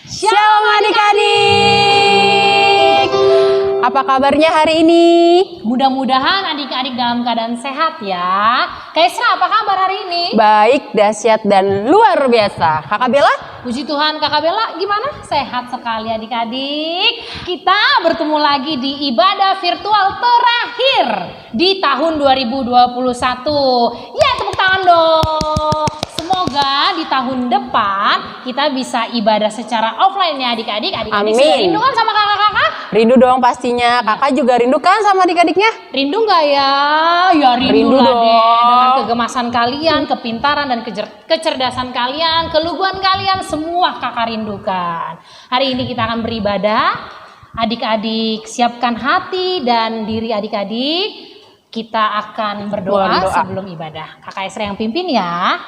Shalom adik-adik. Apa kabarnya hari ini? Mudah-mudahan adik-adik dalam keadaan sehat ya. Kaisra, apa kabar hari ini? Baik, dahsyat dan luar biasa. Kakak Bella? Puji Tuhan, Kakak Bella gimana? Sehat sekali adik-adik. Kita bertemu lagi di ibadah virtual terakhir di tahun 2021. Ya, tepuk tangan dong. Semoga di tahun depan kita bisa ibadah secara offline ya adik-adik. Adik-adik sudah rindu kan sama kakak-kakak? Rindu dong pastinya. Kakak juga rindu kan sama adik-adiknya? Rindu nggak ya? Ya rindu lah dong. deh. Dengan kegemasan kalian, kepintaran dan kecerdasan kalian, keluguan kalian, semua kakak rindukan. Hari ini kita akan beribadah. Adik-adik siapkan hati dan diri adik-adik. Kita akan berdoa sebelum ibadah. Kakak Esra yang pimpin ya.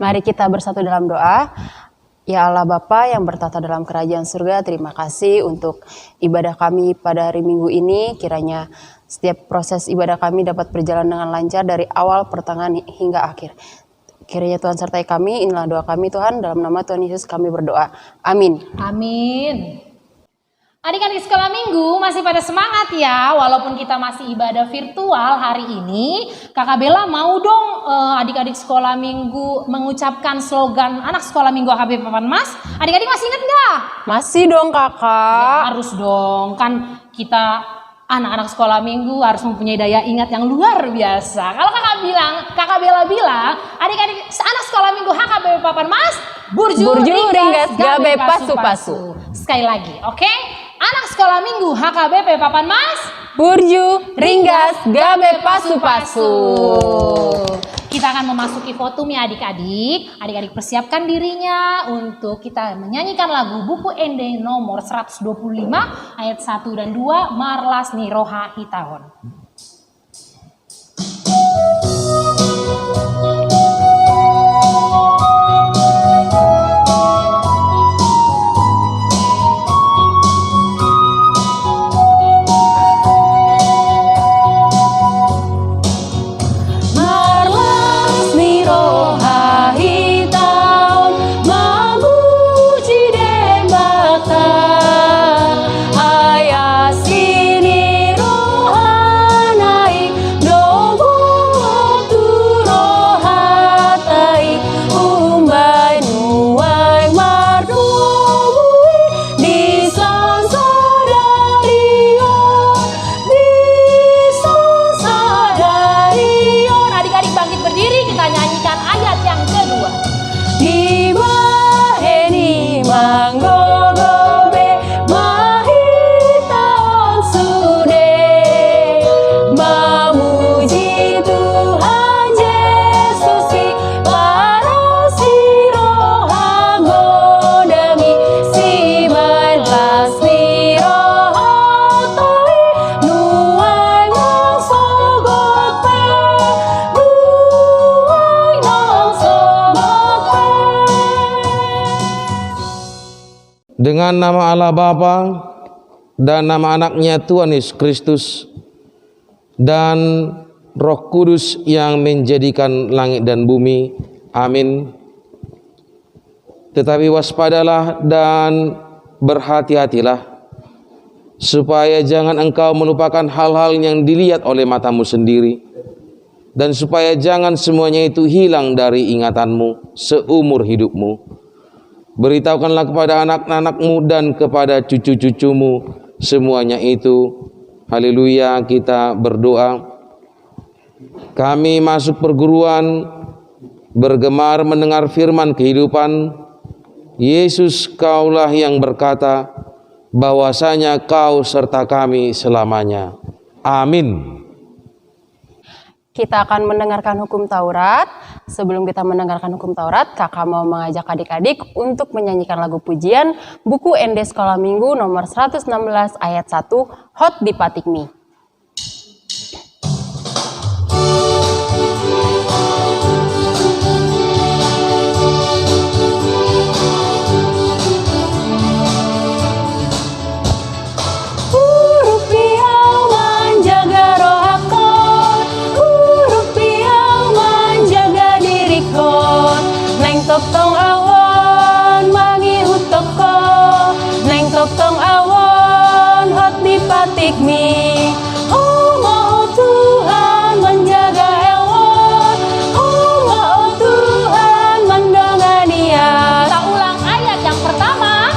Mari kita bersatu dalam doa. Ya Allah Bapa yang bertata dalam kerajaan surga, terima kasih untuk ibadah kami pada hari Minggu ini. Kiranya setiap proses ibadah kami dapat berjalan dengan lancar dari awal, pertengahan hingga akhir. Kiranya Tuhan sertai kami, inilah doa kami Tuhan, dalam nama Tuhan Yesus kami berdoa. Amin. Amin. Adik-adik sekolah minggu masih pada semangat ya, walaupun kita masih ibadah virtual hari ini. Kakak Bella mau dong adik-adik sekolah minggu mengucapkan slogan anak sekolah minggu AKBP Papan Mas. Adik-adik masih ingat nggak? Masih dong kakak. Ya, harus dong, kan kita anak-anak sekolah minggu harus mempunyai daya ingat yang luar biasa. Kalau kakak Bella bilang, adik-adik anak sekolah minggu HKBP Papan Mas, Burju Ringgas Gabe Pasu-Pasu. Sekali lagi, oke? Anak sekolah minggu HKBP Papan Mas, Burju Ringgas Gabe Pasu-Pasu. Kita akan memasuki votum ya adik-adik. Adik-adik persiapkan dirinya untuk kita menyanyikan lagu Buku Ende nomor 125 ayat 1 dan 2 Marlas Niroha Hitaon. Dengan nama Allah Bapa dan nama anaknya Tuhan Yesus Kristus dan Roh Kudus yang menjadikan langit dan bumi, Amin. Tetapi waspadalah dan berhati-hatilah, supaya jangan engkau melupakan hal-hal yang dilihat oleh matamu sendiri, dan supaya jangan semuanya itu hilang dari ingatanmu seumur hidupmu. Beritahukanlah kepada anak-anakmu dan kepada cucu-cucumu semuanya itu. Haleluya, kita berdoa. Kami masuk perguruan, bergemar mendengar firman kehidupan. Yesus, Kaulah yang berkata bahwasanya Kau serta kami selamanya. Amin. Kita akan mendengarkan hukum Taurat. Sebelum kita mendengarkan hukum Taurat, kakak mau mengajak adik-adik untuk menyanyikan lagu pujian buku ND Sekolah Minggu nomor 116 ayat 1, Hot di Patikmi. Tong awan mangi utoko, neng tong awan hot di patikmi. Oh mau Tuhan menjaga hewan, oh mau Tuhan mendongania. Kita ulang ayat yang pertama.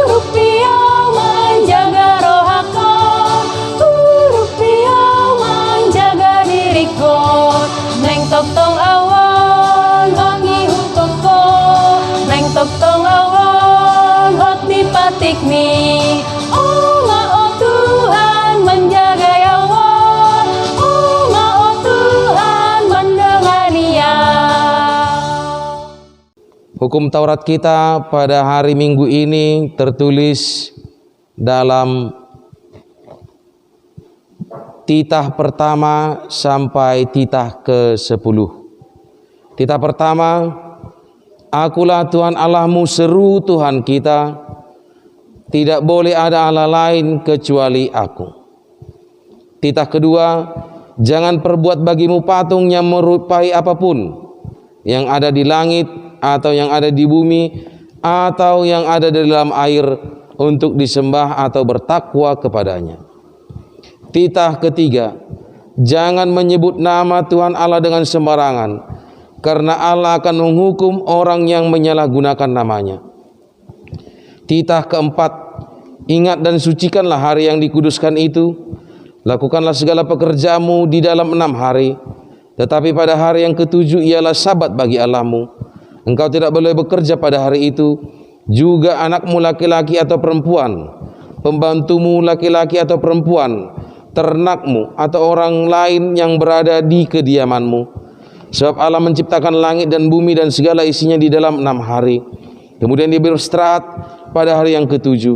Rupiah menjaga rohakon, rupiah menjaga dirikon. Neng tong awan wangi utoko, neng tong awan hot di patikmi. Oh mau Tuhan menjaga yawan, oh mau Tuhan mendengania. Hukum Taurat kita pada hari Minggu ini tertulis dalam titah pertama sampai titah ke-10. Titah pertama, Akulah Tuhan Allahmu, seru Tuhan kita, tidak boleh ada Allah lain kecuali Aku. Titah kedua, jangan perbuat bagimu patung yang merupai apapun yang ada di langit atau yang ada di bumi atau yang ada di dalam air untuk disembah atau bertakwa kepadanya. Titah ketiga, jangan menyebut nama Tuhan Allah dengan sembarangan, karena Allah akan menghukum orang yang menyalahgunakan namanya. Titah keempat, ingat dan sucikanlah hari yang dikuduskan itu. Lakukanlah segala pekerjaanmu di dalam 6 hari, tetapi pada hari yang ke-7 ialah sabat bagi Allahmu. Engkau tidak boleh bekerja pada hari itu, juga anakmu laki-laki atau perempuan, pembantumu laki-laki atau perempuan, ternakmu atau orang lain yang berada di kediamanmu. Sebab Allah menciptakan langit dan bumi dan segala isinya di dalam 6 hari. Kemudian dia beristirahat pada hari yang ke-7.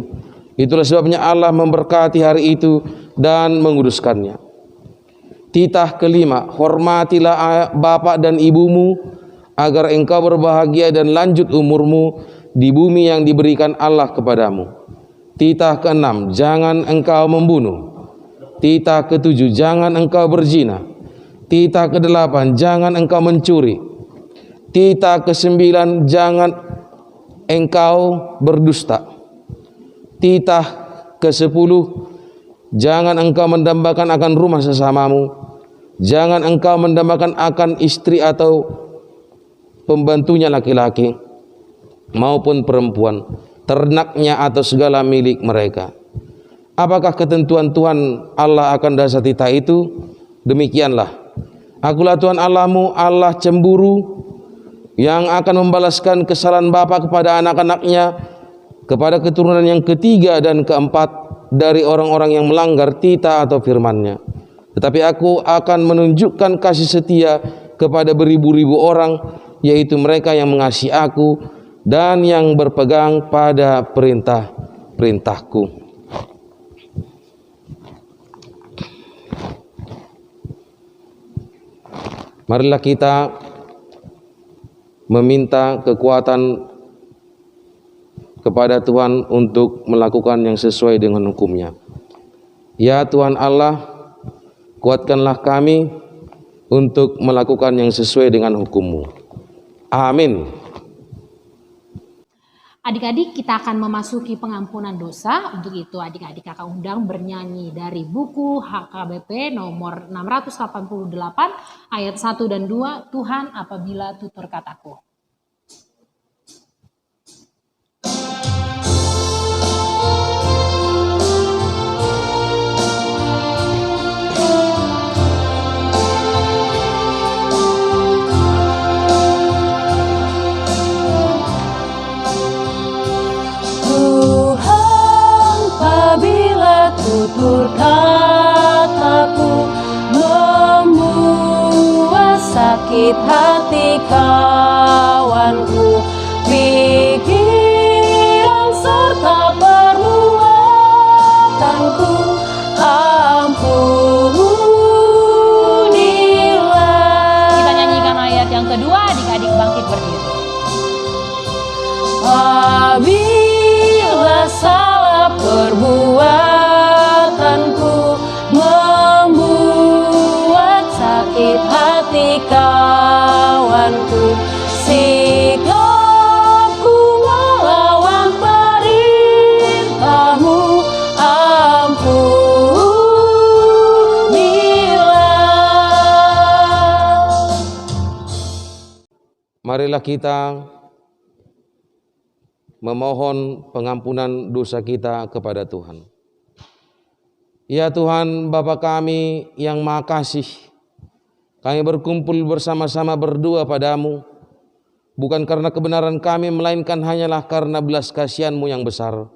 Itulah sebabnya Allah memberkati hari itu dan menguduskannya. Titah kelima, hormatilah bapak dan ibumu agar engkau berbahagia dan lanjut umurmu di bumi yang diberikan Allah kepadamu. Titah keenam, jangan engkau membunuh. Titah ke-7, jangan engkau berzina. Titah ke-8, jangan engkau mencuri. Titah ke-9, jangan engkau berdusta. Titah ke-10, jangan engkau mendambakan akan rumah sesamamu. Jangan engkau mendambakan akan istri atau pembantunya laki-laki maupun perempuan, ternaknya atau segala milik mereka. Apakah ketentuan Tuhan Allah akan dasar titah itu? Demikianlah. Akulah Tuhan Allahmu, Allah cemburu, yang akan membalaskan kesalahan bapa kepada anak-anaknya, kepada keturunan yang ketiga dan keempat dari orang-orang yang melanggar titah atau firman-Nya. Tetapi Aku akan menunjukkan kasih setia kepada beribu-ribu orang, yaitu mereka yang mengasihi Aku dan yang berpegang pada perintah-perintahku. Marilah kita meminta kekuatan kepada Tuhan untuk melakukan yang sesuai dengan hukum-Nya. Ya Tuhan Allah, kuatkanlah kami untuk melakukan yang sesuai dengan hukum-Mu. Amin. Adik-adik, kita akan memasuki pengampunan dosa. Untuk itu adik-adik kakak undang bernyanyi dari buku HKBP nomor 688 ayat 1 dan 2, Tuhan apabila tutur kataku. Tutur kataku membuat sakit hati kawanku, pikiran serta perbuatanku, ampunilah. Kita nyanyikan ayat yang kedua, adik-adik bangkit berdiri. Apabila salah perbuatanku membuat sakit hati kawanku, sikapku melawan perintah-Mu, ampunilah. Marilah kita memohon pengampunan dosa kita kepada Tuhan. Ya Tuhan, Bapa kami yang Maha Kasih, kami berkumpul bersama-sama berdua padamu, bukan karena kebenaran kami, melainkan hanyalah karena belas kasihan-Mu yang besar.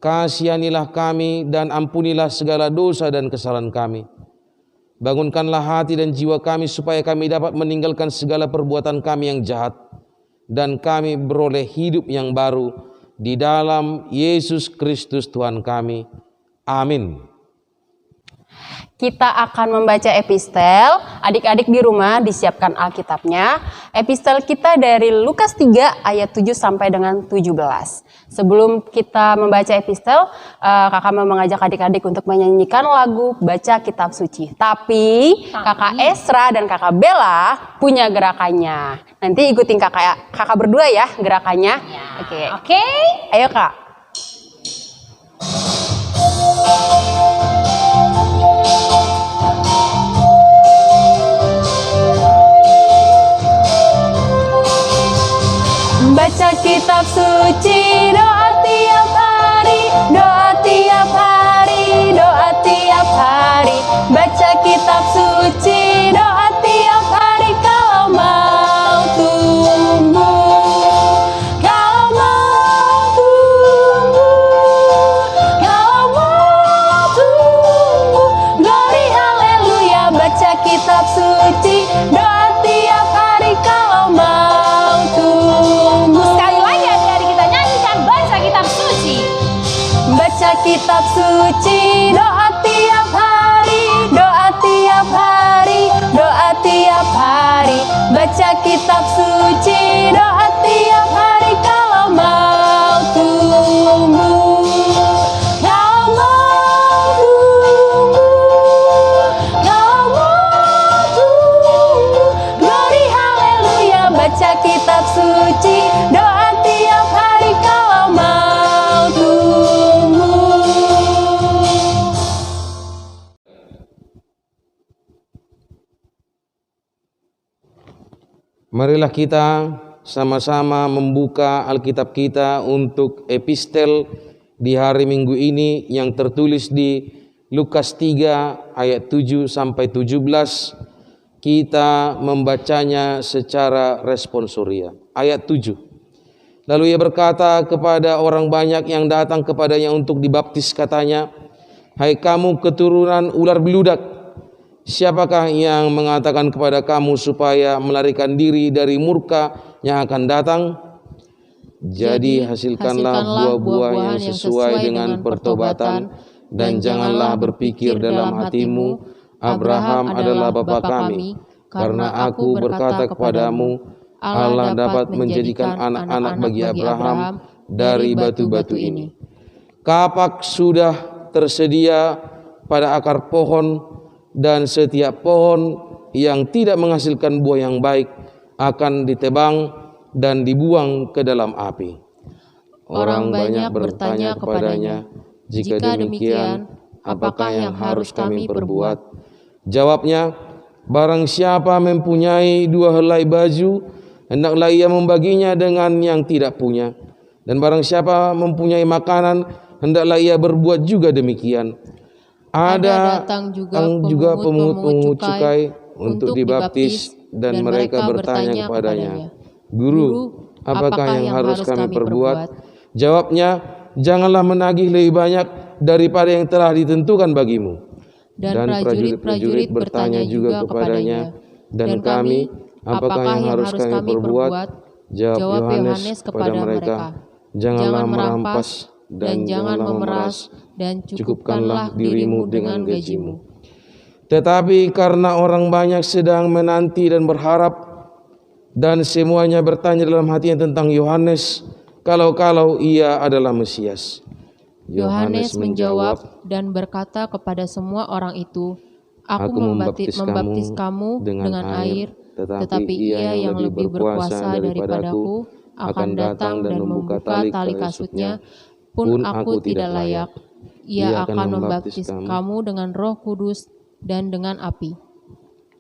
Kasihanilah kami dan ampunilah segala dosa dan kesalahan kami. Bangunkanlah hati dan jiwa kami supaya kami dapat meninggalkan segala perbuatan kami yang jahat, dan kami beroleh hidup yang baru di dalam Yesus Kristus Tuhan kami. Amin. Kita akan membaca epistel. Adik-adik di rumah disiapkan Alkitabnya. Epistel kita dari Lukas 3 ayat 7 sampai dengan 17. Sebelum kita membaca epistel, kakak mau mengajak adik-adik untuk menyanyikan lagu Baca Kitab Suci. Tapi kakak Esra dan kakak Bella punya gerakannya. Nanti ikutin kakak berdua ya gerakannya. Oke. Ayo kak. Baca kitab suci, doa tiap hari, doa tiap hari, doa tiap hari. Baca kitab suci, doa tiap hari, kalau mau tumbuh, kalau mau tumbuh, kalau mau tumbuh. Glory haleluya, baca kitab suci, doa tiap hari, kalau mau tumbuh. Sekali lagi adik-adik kita nyanyikan baca kitab suci. Baca kitab suci, doa tiap hari, doa tiap hari, doa tiap hari. Baca kitab suci, doa tiap hari, kalau mau tumbuh, kalau mau tumbuh, kalau mau tumbuh. Glory haleluya, baca kitab suci, doa tiap hari, kalau mau tumbuh. Marilah kita sama-sama membuka Alkitab kita untuk epistel di hari Minggu ini yang tertulis di Lukas 3 ayat 7 sampai 17. Kita membacanya secara responsoria. Ayat 7. Lalu ia berkata kepada orang banyak yang datang kepadanya untuk dibaptis, katanya, "Hai kamu keturunan ular beludak, siapakah yang mengatakan kepada kamu supaya melarikan diri dari murka yang akan datang? Jadi hasilkanlah buah-buah yang sesuai dengan pertobatan, dan janganlah berpikir dalam hatimu, Abraham adalah bapa kami, karena aku berkata kepadamu, Allah dapat menjadikan anak-anak bagi Abraham dari batu-batu ini. Kapak sudah tersedia pada akar pohon, dan setiap pohon yang tidak menghasilkan buah yang baik akan ditebang dan dibuang ke dalam api. Orang banyak bertanya kepadanya, "Jika demikian, apakah yang harus kami perbuat?" Jawabnya, "Barang siapa mempunyai 2 helai baju, hendaklah ia membaginya dengan yang tidak punya. Dan barang siapa mempunyai makanan, hendaklah ia berbuat juga demikian." Ada datang juga pemungut cukai untuk dibaptis, dan mereka bertanya kepadanya, "Guru, apakah yang harus kami perbuat?" Jawabnya, "Janganlah menagih lebih banyak daripada yang telah ditentukan bagimu." Dan prajurit-prajurit bertanya juga kepadanya, "Dan kami, apakah yang harus kami perbuat?" Jawab Yohanes kepada mereka, "Janganlah merampas dan jangan memeras, dan cukupkanlah dirimu dengan gajimu." Tetapi karena orang banyak sedang menanti dan berharap, dan semuanya bertanya dalam hatinya tentang Yohanes, kalau ia adalah Mesias. Yohanes menjawab dan berkata kepada semua orang itu, "Aku membaptis kamu dengan air, tetapi Ia yang lebih berkuasa daripadaku akan datang dan membuka tali kasutnya, pun aku tidak layak. Ia akan membaptis kamu dengan Roh Kudus dan dengan api."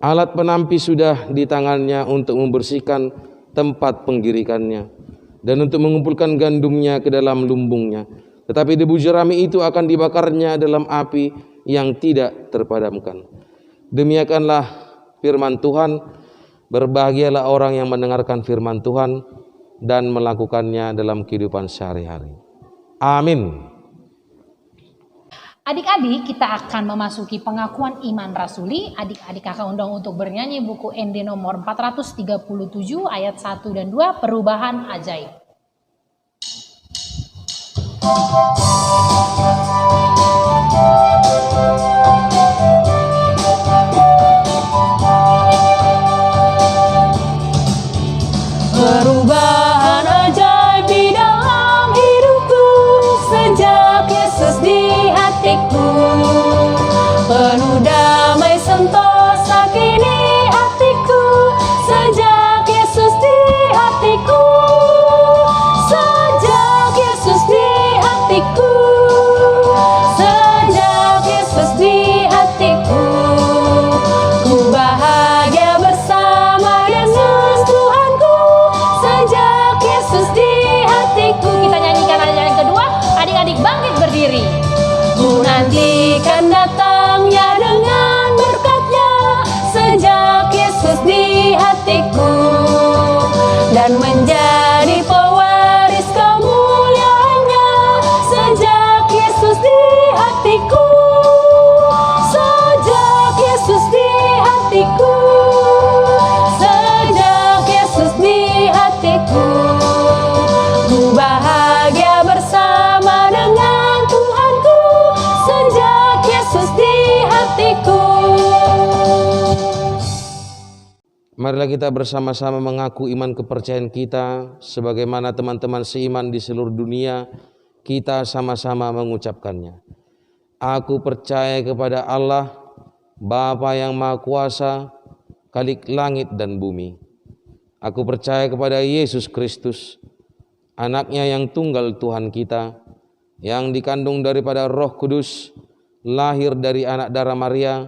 Alat penampi sudah di tangannya untuk membersihkan tempat penggirikannya dan untuk mengumpulkan gandumnya ke dalam lumbungnya. Tetapi debu jerami itu akan dibakarnya dalam api yang tidak terpadamkan. Demikianlah firman Tuhan. Berbahagialah orang yang mendengarkan firman Tuhan dan melakukannya dalam kehidupan sehari-hari. Amin. Adik-adik, kita akan memasuki pengakuan iman rasuli. Adik-adik kakak undang untuk bernyanyi buku ND nomor 437 ayat 1 dan 2, perubahan ajaib. Perubahan ajaib di dalam hidupku sejak Yesus di hatiku. Penuh damai sentosa kini hatiku sejak Yesus di hatiku. Sejak Yesus di hatiku. Sejak Yesus di hatiku. Ku bahagia bersama Yesus Tuhanku. Sejak Yesus di hatiku. Kita nyanyikan aja yang kedua. Adik-adik bangkit berdiri. Ku nantikan datangnya dengan berkatnya. Sejak Yesus di hatiku. Dan menjadi pewaris kemuliaannya. Sejak Yesus di hatiku. Sejak Yesus di hatiku. Sejak Yesus di hatiku. Ku bahagia bersama dengan Tuhanku. Sejak Yesus di hatiku. Marilah kita bersama-sama mengaku iman kepercayaan kita sebagaimana teman-teman seiman di seluruh dunia. Kita sama-sama mengucapkannya. Aku percaya kepada Allah, Bapa yang Maha Kuasa, Khalik langit dan bumi. Aku percaya kepada Yesus Kristus, Anaknya yang tunggal Tuhan kita, yang dikandung daripada Roh Kudus, lahir dari anak darah Maria,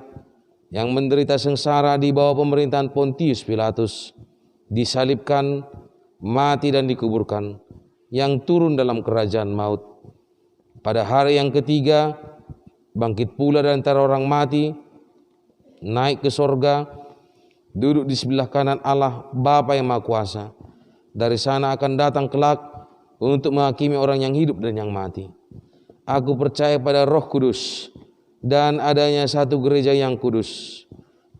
yang menderita sengsara di bawah pemerintahan Pontius Pilatus, disalibkan, mati dan dikuburkan, yang turun dalam kerajaan maut. Pada hari yang ketiga, bangkit pula dari antara orang mati, naik ke sorga, duduk di sebelah kanan Allah Bapa yang Maha Kuasa. Dari sana akan datang kelak untuk menghakimi orang yang hidup dan yang mati. Aku percaya pada Roh Kudus dan adanya satu gereja yang kudus,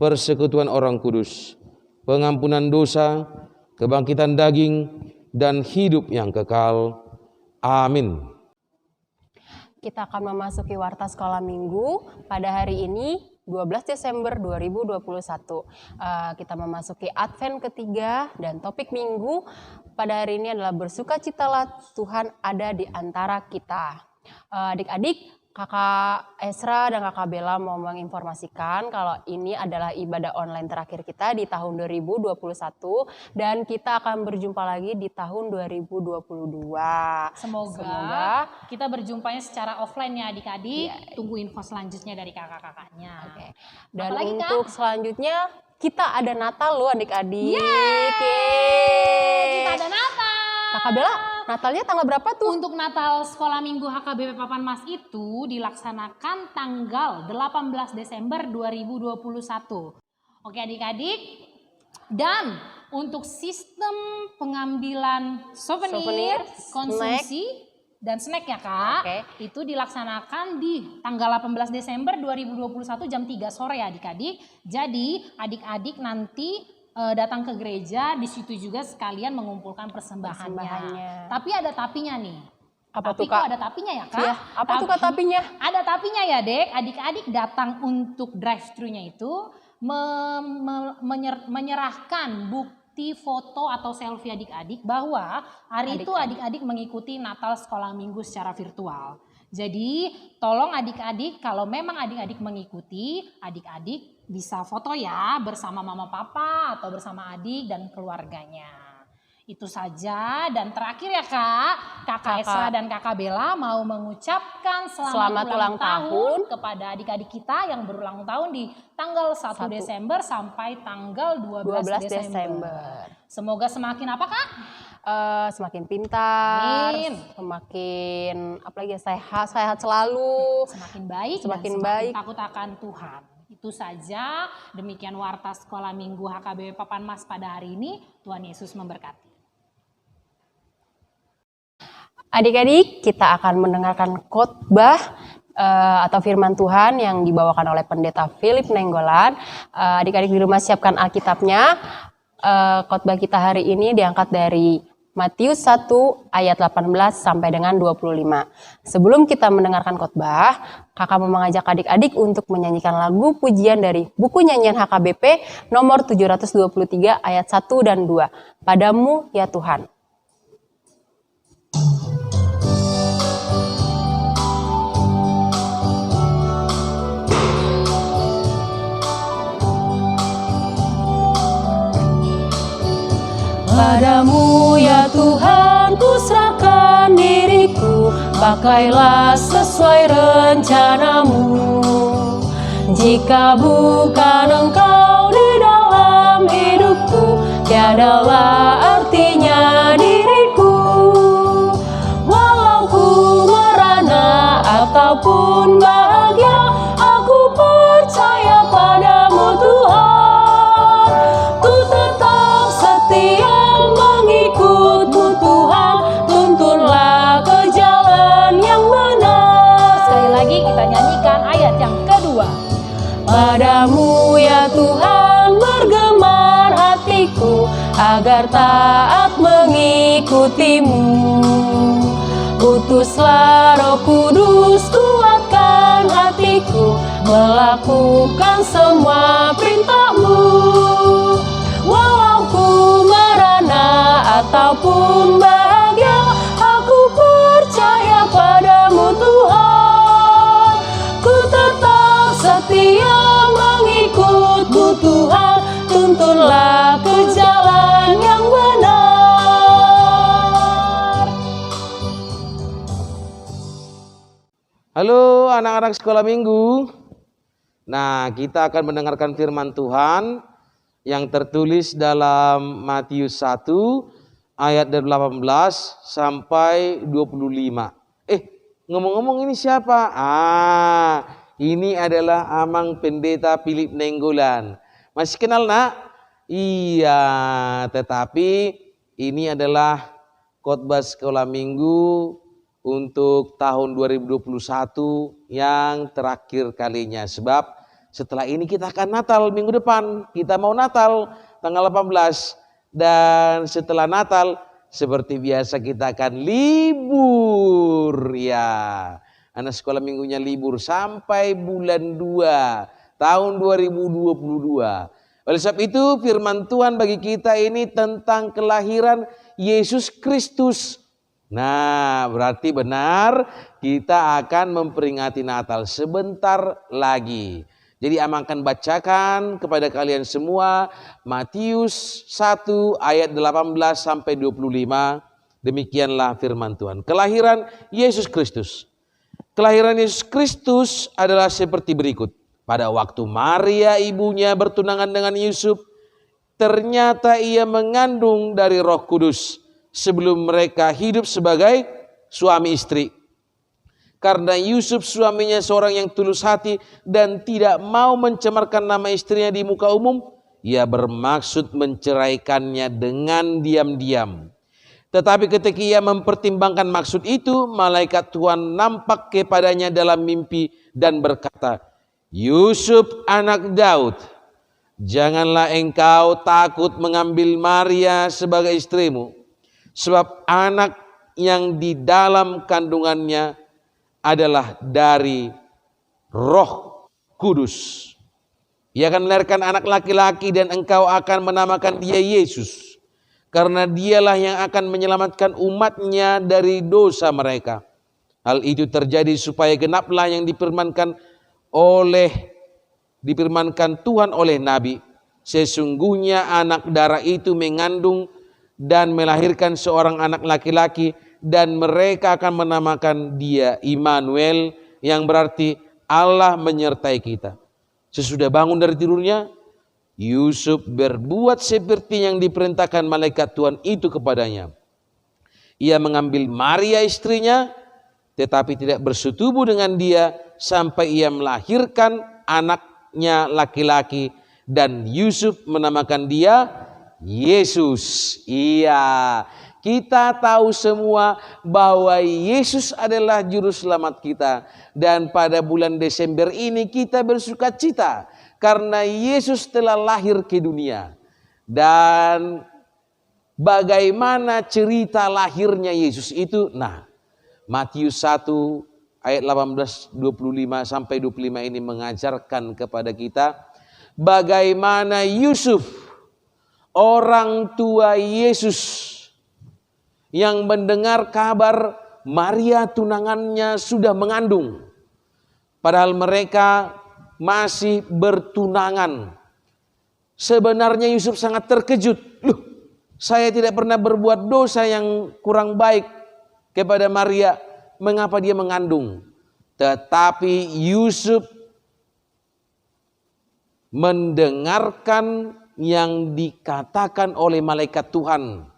persekutuan orang kudus, pengampunan dosa, kebangkitan daging, dan hidup yang kekal. Amin. Kita akan memasuki warta sekolah minggu pada hari ini 12 Desember 2021. Kita memasuki Advent ketiga dan topik minggu pada hari ini adalah bersukacitalah Tuhan ada di antara kita. Adik-adik, Kakak Esra dan Kakak Bella mau menginformasikan kalau ini adalah ibadah online terakhir kita di tahun 2021 dan kita akan berjumpa lagi di tahun 2022. Semoga kita berjumpanya secara offline ya adik-adik. Tunggu info selanjutnya dari kakak-kakaknya. Oke. Dan Apalagi, Kak? untuk selanjutnya kita ada Natal loh adik-adik. Kita ada Natal. Kakak Bella, Natalnya tanggal berapa tuh? Untuk Natal Sekolah Minggu HKBP Papan Mas itu dilaksanakan tanggal 18 Desember 2021. Oke adik-adik. Dan untuk sistem pengambilan souvenir konsumsi dan snack ya Kak, itu dilaksanakan di tanggal 18 Desember 2021 jam 3 sore ya adik-adik. Jadi adik-adik nanti datang ke gereja, di situ juga sekalian mengumpulkan persembahannya. Tapi ada tapinya nih. Apa Tapi tuh Kak? kok ada tapinya ya Kak? Iya, apa tuh Kak tapinya? Ada tapinya ya Dek. Adik-adik datang untuk drive-thru-nya itu menyerahkan bukti foto atau selfie adik-adik bahwa hari itu adik-adik mengikuti Natal Sekolah Minggu secara virtual. Jadi tolong adik-adik kalau memang adik-adik mengikuti, adik-adik bisa foto ya bersama mama papa atau bersama adik dan keluarganya. Itu saja dan terakhir ya Kakak Esra dan Kakak Bella mau mengucapkan selamat ulang tahun kepada adik-adik kita yang berulang tahun di tanggal 1 Desember sampai tanggal 12 Desember. Semoga semakin apa Kak? Semakin pintar, semakin apalagi sehat selalu, semakin baik, semakin takut akan Tuhan. Itu saja, demikian warta Sekolah Minggu HKBP Papan Mas pada hari ini. Tuhan Yesus memberkati. Adik-adik, kita akan mendengarkan khotbah atau firman Tuhan yang dibawakan oleh Pendeta Philip Nenggolan. Adik-adik di rumah siapkan Alkitabnya. Khotbah kita hari ini diangkat dari Matius 1 ayat 18 sampai dengan 25. Sebelum kita mendengarkan khotbah, kakak mau mengajak adik-adik untuk menyanyikan lagu pujian dari buku nyanyian HKBP nomor 723 ayat 1 dan 2. Padamu ya Tuhan. Padamu ya Tuhan ku serahkan diriku, pakailah sesuai rencanamu. Jika bukan Engkau di dalam hidupku, tiadalah artinya diriku. Walau ku merana ataupun bahagia, aku percaya padamu Tuhan. Ku tetap setia mengikutmu Tuhan, tuntunlah ke jalan yang benar. Sekali lagi kita nyanyikan ayat yang kedua. Padamu ya Tuhan bergemar hatiku, agar taat mengikutimu. Utuslah Roh Kudus, kuatkan hatiku, melakukan semua perintah-Mu. Walau ku merana ataupun bahagia, aku percaya padamu Tuhan. Ku tetap setia mengikut-Mu Tuhan, tuntunlah ke jalan yang benar. Halo anak-anak sekolah minggu. Nah, kita akan mendengarkan firman Tuhan yang tertulis dalam Matius 1 ayat dari 18 sampai 25. Ngomong-ngomong ini siapa? Ini adalah Amang Pendeta Philip Nenggolan. Masih kenal nak? Iya, tetapi ini adalah khotbah sekolah minggu untuk tahun 2021 yang terakhir kalinya. Sebab setelah ini kita akan Natal minggu depan. Kita mau Natal tanggal 18. Dan setelah Natal seperti biasa kita akan libur. Ya, anak sekolah minggunya libur sampai bulan 2 tahun 2022. Oleh sebab itu firman Tuhan bagi kita ini tentang kelahiran Yesus Kristus. Nah, berarti benar kita akan memperingati Natal sebentar lagi. Jadi akan bacakan kepada kalian semua Matius 1 ayat 18 sampai 25. Demikianlah firman Tuhan. Kelahiran Yesus Kristus. Kelahiran Yesus Kristus adalah seperti berikut. Pada waktu Maria ibunya bertunangan dengan Yusuf, ternyata ia mengandung dari Roh Kudus sebelum mereka hidup sebagai suami istri. Karena Yusuf suaminya seorang yang tulus hati dan tidak mau mencemarkan nama istrinya di muka umum, ia bermaksud menceraikannya dengan diam-diam. Tetapi ketika ia mempertimbangkan maksud itu, malaikat Tuhan nampak kepadanya dalam mimpi dan berkata, Yusuf anak Daud, janganlah engkau takut mengambil Maria sebagai istrimu, sebab anak yang di dalam kandungannya adalah dari Roh Kudus. Ia akan melahirkan anak laki-laki dan engkau akan menamakan dia Yesus, karena dialah yang akan menyelamatkan umatnya dari dosa mereka. Hal itu terjadi supaya genaplah yang difirmankan Tuhan oleh Nabi. Sesungguhnya anak darah itu mengandung dan melahirkan seorang anak laki-laki, dan mereka akan menamakan dia Immanuel, yang berarti Allah menyertai kita. Sesudah bangun dari tidurnya, Yusuf berbuat seperti yang diperintahkan malaikat Tuhan itu kepadanya. Ia mengambil Maria istrinya, tetapi tidak bersetubuh dengan dia sampai ia melahirkan anaknya laki-laki, dan Yusuf menamakan dia Yesus. Iya, kita tahu semua bahwa Yesus adalah juru selamat kita. Dan pada bulan Desember ini kita bersuka cita karena Yesus telah lahir ke dunia. Dan bagaimana cerita lahirnya Yesus itu? Nah, Matius 1 ayat 18, 25 sampai 25 ini mengajarkan kepada kita bagaimana Yusuf, orang tua Yesus, yang mendengar kabar Maria tunangannya sudah mengandung, padahal mereka masih bertunangan. Sebenarnya Yusuf sangat terkejut. Loh, saya tidak pernah berbuat dosa yang kurang baik kepada Maria, mengapa dia mengandung? Tetapi Yusuf mendengarkan yang dikatakan oleh malaikat Tuhan,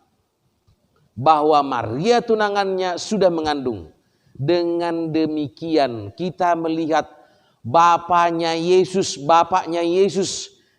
bahwa Maria tunangannya sudah mengandung. Dengan demikian kita melihat bapaknya Yesus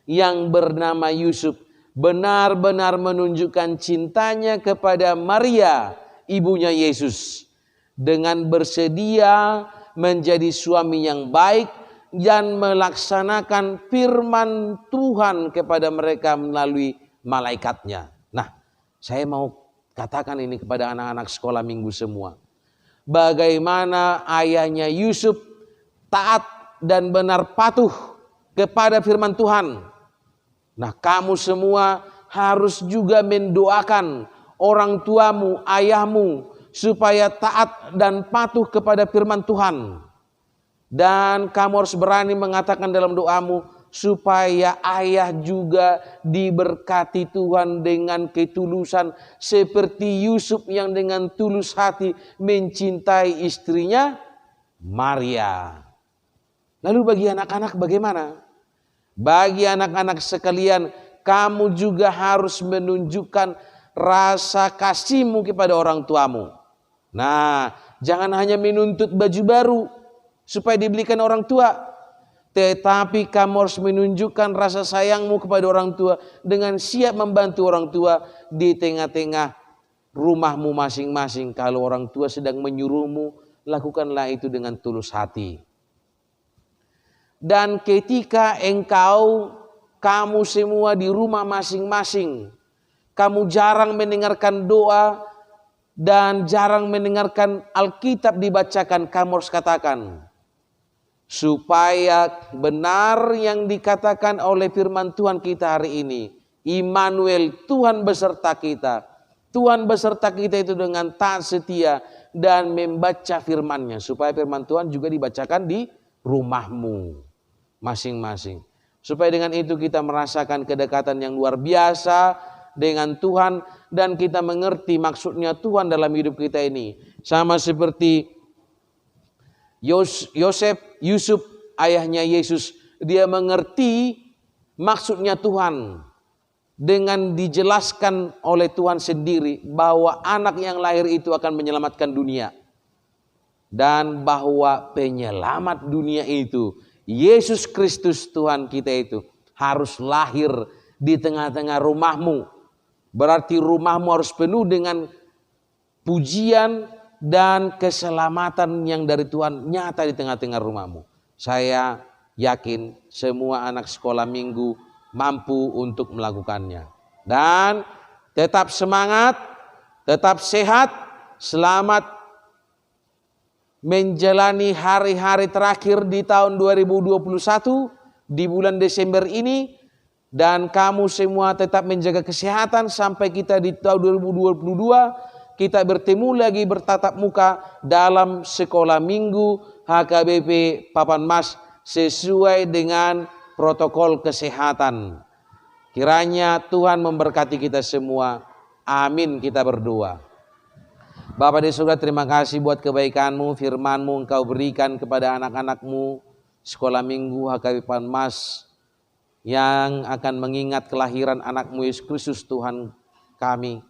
yang bernama Yusuf benar-benar menunjukkan cintanya kepada Maria, ibunya Yesus, dengan bersedia menjadi suami yang baik dan melaksanakan firman Tuhan kepada mereka melalui malaikatnya. Nah, saya mau katakan ini kepada anak-anak sekolah minggu semua. Bagaimana ayahnya Yusuf taat dan benar patuh kepada firman Tuhan. Nah, kamu semua harus juga mendoakan orang tuamu, ayahmu, supaya taat dan patuh kepada firman Tuhan. Dan kamu harus berani mengatakan dalam doamu, supaya ayah juga diberkati Tuhan dengan ketulusan seperti Yusuf yang dengan tulus hati mencintai istrinya Maria. Lalu bagi anak-anak bagaimana? Bagi anak-anak sekalian, kamu juga harus menunjukkan rasa kasihmu kepada orang tuamu. Nah, jangan hanya menuntut baju baru supaya dibelikan orang tua, tetapi kamu harus menunjukkan rasa sayangmu kepada orang tua dengan siap membantu orang tua di tengah-tengah rumahmu masing-masing. Kalau orang tua sedang menyuruhmu, lakukanlah itu dengan tulus hati. Dan ketika kamu semua di rumah masing-masing, kamu jarang mendengarkan doa dan jarang mendengarkan Alkitab dibacakan, kamu harus katakan, supaya benar yang dikatakan oleh firman Tuhan kita hari ini, Immanuel, Tuhan beserta kita. Tuhan beserta kita itu dengan taat setia, dan membaca firman-Nya, supaya firman Tuhan juga dibacakan di rumahmu masing-masing. Supaya dengan itu kita merasakan kedekatan yang luar biasa dengan Tuhan, dan kita mengerti maksudnya Tuhan dalam hidup kita ini. Sama seperti Yusuf, ayahnya Yesus, dia mengerti maksudnya Tuhan dengan dijelaskan oleh Tuhan sendiri bahwa anak yang lahir itu akan menyelamatkan dunia, dan bahwa penyelamat dunia itu Yesus Kristus Tuhan kita itu harus lahir di tengah-tengah rumahmu. Berarti rumahmu harus penuh dengan pujian dan keselamatan yang dari Tuhan nyata di tengah-tengah rumahmu. Saya yakin semua anak sekolah minggu mampu untuk melakukannya. Dan tetap semangat, tetap sehat, selamat menjalani hari-hari terakhir di tahun 2021 di bulan Desember ini. Dan kamu semua tetap menjaga kesehatan sampai kita di tahun 2022 kita bertemu lagi bertatap muka dalam sekolah minggu HKBP Papan Mas sesuai dengan protokol kesehatan. Kiranya Tuhan memberkati kita semua. Amin, kita berdoa. Bapa di surga, terima kasih buat kebaikan-Mu, firman-Mu Engkau berikan kepada anak-anak-Mu sekolah minggu HKBP Papan Mas yang akan mengingat kelahiran anak-Mu Yesus Kristus Tuhan kami.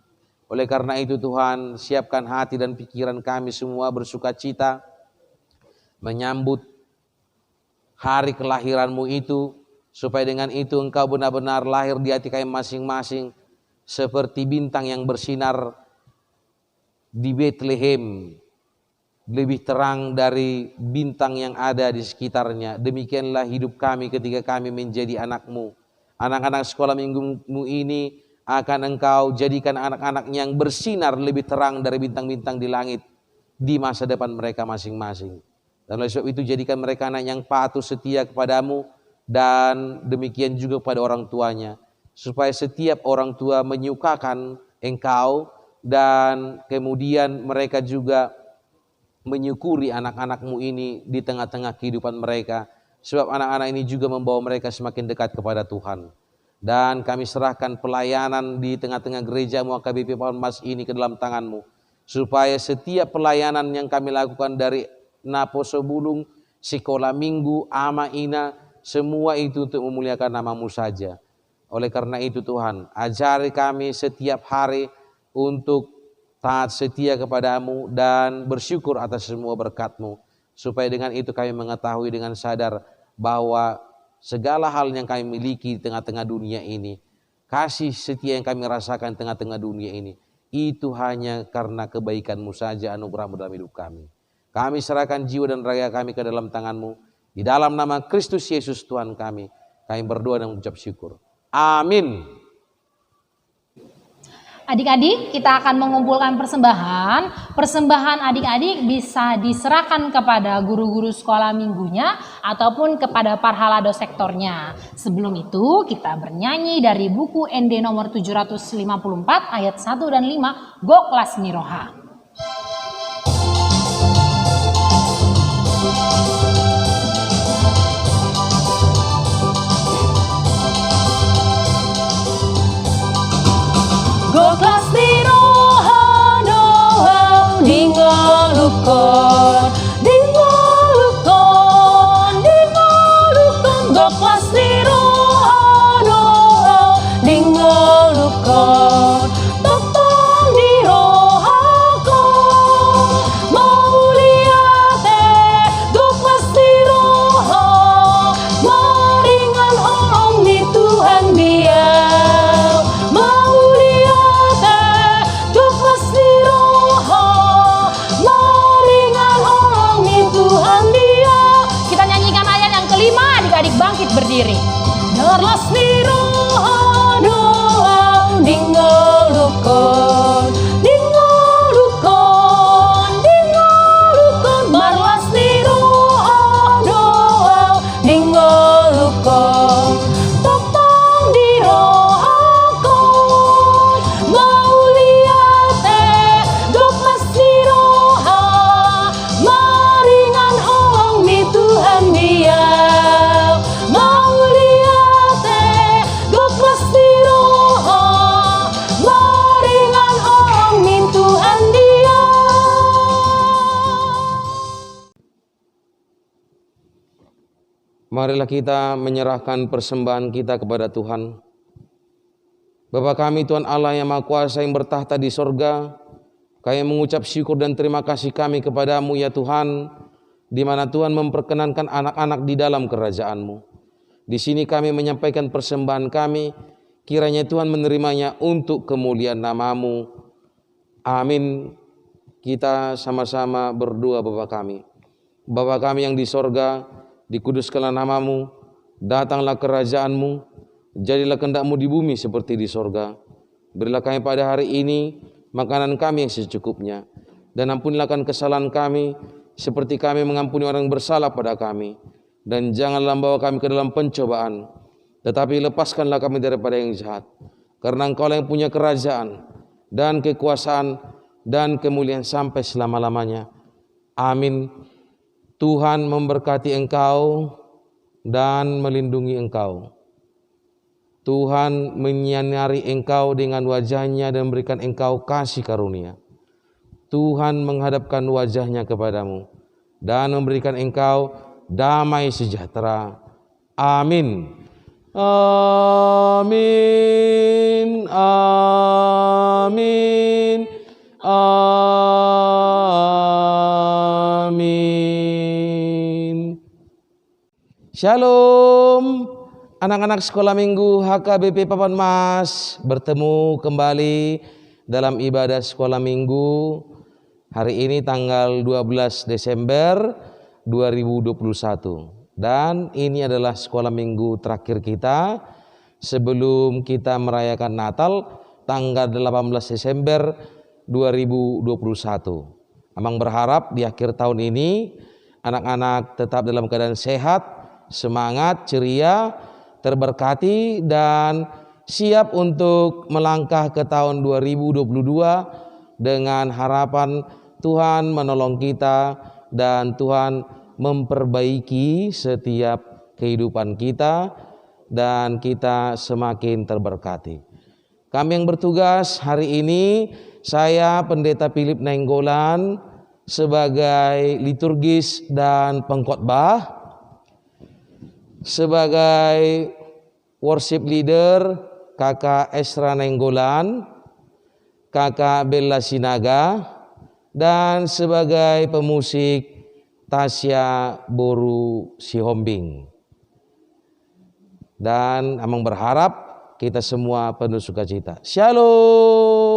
Oleh karena itu Tuhan, siapkan hati dan pikiran kami semua bersuka cita menyambut hari kelahiran-Mu itu, supaya dengan itu Engkau benar-benar lahir di hati kami masing-masing seperti bintang yang bersinar di Bethlehem, lebih terang dari bintang yang ada di sekitarnya. Demikianlah hidup kami ketika kami menjadi anak-Mu. Anak-anak sekolah minggu-Mu ini akan Engkau jadikan anak-anak yang bersinar lebih terang dari bintang-bintang di langit di masa depan mereka masing-masing. Dan oleh sebab itu jadikan mereka anak yang patuh setia kepadamu, dan demikian juga kepada orang tuanya, supaya setiap orang tua menyukakan Engkau, dan kemudian mereka juga menyukuri anak-anak-Mu ini di tengah-tengah kehidupan mereka, sebab anak-anak ini juga membawa mereka semakin dekat kepada Tuhan. Dan kami serahkan pelayanan di tengah-tengah gereja-Mu HKBP Papan Mas ini ke dalam tangan-Mu, supaya setiap pelayanan yang kami lakukan dari Naposo Bulung, sekolah minggu, Ama Ina, semua itu untuk memuliakan nama-Mu saja. Oleh karena itu Tuhan, ajari kami setiap hari untuk taat setia kepadamu dan bersyukur atas semua berkat-Mu, supaya dengan itu kami mengetahui dengan sadar bahwa segala hal yang kami miliki di tengah-tengah dunia ini, kasih setia yang kami rasakan di tengah-tengah dunia ini, itu hanya karena kebaikan-Mu saja, anugerah-Mu dalam hidup kami. Kami serahkan jiwa dan raga kami ke dalam tangan-Mu. Di dalam nama Kristus Yesus Tuhan kami berdoa dan mengucap syukur. Amin. Adik-adik, kita akan mengumpulkan persembahan. Persembahan adik-adik bisa diserahkan kepada guru-guru sekolah minggunya ataupun kepada parhala dosektornya. Sebelum itu, kita bernyanyi dari buku ND nomor 754 ayat 1 dan 5, Goklas Niroha. Goklas Niroha doa dingalukon, dingalukon, dingalukon. Goklas Niroha doa dingalukon, topang diroha marilah kita menyerahkan persembahan kita kepada Tuhan. Bapa kami Tuhan Allah yang Maha Kuasa yang bertahta di sorga, kami mengucap syukur dan terima kasih kami kepadamu ya Tuhan, di mana Tuhan memperkenankan anak-anak di dalam kerajaan-Mu. Di sini kami menyampaikan persembahan kami, kiranya Tuhan menerimanya untuk kemuliaan nama-Mu. Amin. Kita sama-sama berdoa Bapa kami. Bapa kami yang di sorga, dikuduskanlah nama-Mu, datanglah kerajaan-Mu, jadilah kehendak-Mu di bumi seperti di sorga. Berilah kami pada hari ini makanan kami yang secukupnya, dan ampunilah kesalahan kami seperti kami mengampuni orang yang bersalah pada kami. Dan janganlah membawa kami ke dalam pencobaan, tetapi lepaskanlah kami daripada yang jahat. Karena Engkaulah yang punya kerajaan dan kekuasaan dan kemuliaan sampai selama-lamanya. Amin. Tuhan memberkati engkau dan melindungi engkau. Tuhan menyinari engkau dengan wajahnya dan memberikan engkau kasih karunia. Tuhan menghadapkan wajahnya kepadamu dan memberikan engkau damai sejahtera. Amin. Amin. Amin. Amin. Shalom. Anak-anak sekolah minggu HKBP Papan Mas, bertemu kembali dalam ibadah sekolah minggu hari ini tanggal 12 Desember 2021. Dan ini adalah sekolah minggu terakhir kita sebelum kita merayakan Natal tanggal 18 Desember 2021. Amang berharap di akhir tahun ini anak-anak tetap dalam keadaan sehat, semangat, ceria, terberkati dan siap untuk melangkah ke tahun 2022 dengan harapan Tuhan menolong kita dan Tuhan memperbaiki setiap kehidupan kita dan kita semakin terberkati. Kami yang bertugas hari ini, saya Pendeta Philip Nainggolan sebagai liturgis dan pengkhotbah, sebagai worship leader Kakak Esra Nainggolan, Kakak Bella Sinaga, dan sebagai pemusik Tasya Boru Sihombing. Dan Amang berharap kita semua penuh sukacita. Shalom.